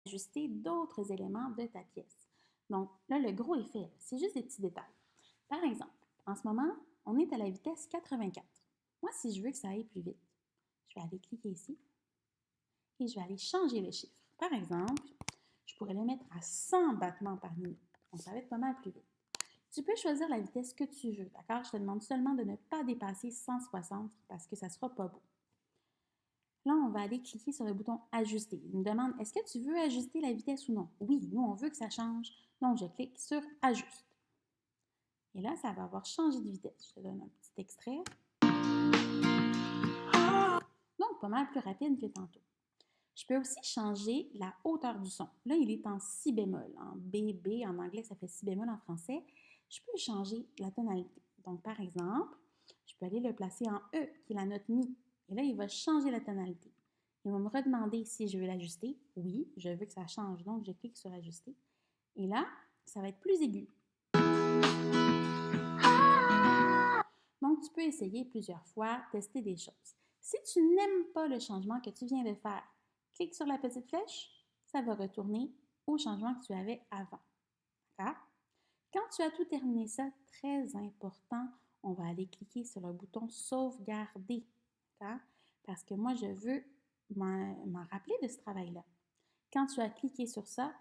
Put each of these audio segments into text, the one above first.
ajuster d'autres éléments de ta pièce. Donc là, le gros est fait. C'est juste des petits détails. Par exemple, en ce moment, on est à la vitesse 84. Moi, si je veux que ça aille plus vite, je vais aller cliquer ici et je vais aller changer le chiffre. Par exemple, je pourrais le mettre à 100 battements par minute. Donc, ça va être pas mal plus vite. Tu peux choisir la vitesse que tu veux, d'accord? Je te demande seulement de ne pas dépasser 160 parce que ça ne sera pas beau. Là, on va aller cliquer sur le bouton Ajuster. Il me demande, est-ce que tu veux ajuster la vitesse ou non? Oui, nous, on veut que ça change. Donc, je clique sur Ajuste. Et là, ça va avoir changé de vitesse. Je te donne un petit extrait. Donc, pas mal plus rapide que tantôt. Je peux aussi changer la hauteur du son. Là, il est en si bémol, en BB, en anglais, ça fait si bémol en français. Je peux changer la tonalité. Donc, par exemple, je peux aller le placer en E, qui est la note Mi. Et là, il va changer la tonalité. Il va me redemander si je veux l'ajuster. Oui, je veux que ça change, donc je clique sur Ajuster. Et là, ça va être plus aigu. Donc, tu peux essayer plusieurs fois, tester des choses. Si tu n'aimes pas le changement que tu viens de faire, clique sur la petite flèche, ça va retourner au changement que tu avais avant. D'accord? Quand tu as tout terminé ça, très important, on va aller cliquer sur le bouton sauvegarder. D'accord? Parce que moi, je veux m'en rappeler de ce travail-là. Quand tu as cliqué sur ça,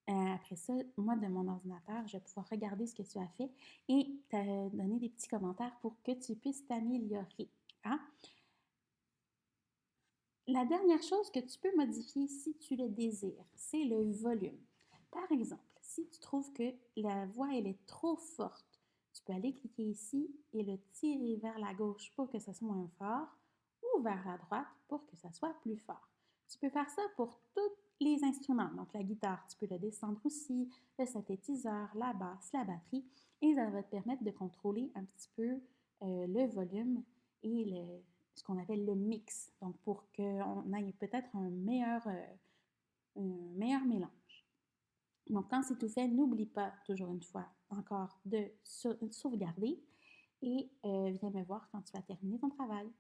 après ça, moi, de mon ordinateur, je vais pouvoir regarder ce que tu as fait et te donner des petits commentaires pour que tu puisses t'améliorer. Hein? La dernière chose que tu peux modifier si tu le désires, c'est le volume. Par exemple, si tu trouves que la voix elle est trop forte, tu peux aller cliquer ici et le tirer vers la gauche pour que ça soit moins fort ou vers la droite pour que ça soit plus fort. Tu peux faire ça pour tous les instruments. Donc la guitare, tu peux le descendre aussi, le synthétiseur, la basse, la batterie et ça va te permettre de contrôler un petit peu le volume et ce qu'on appelle le mix. Donc pour qu'on ait peut-être un meilleur mélange. Donc, quand c'est tout fait, n'oublie pas, toujours une fois, encore de sauvegarder et viens me voir quand tu as terminé ton travail.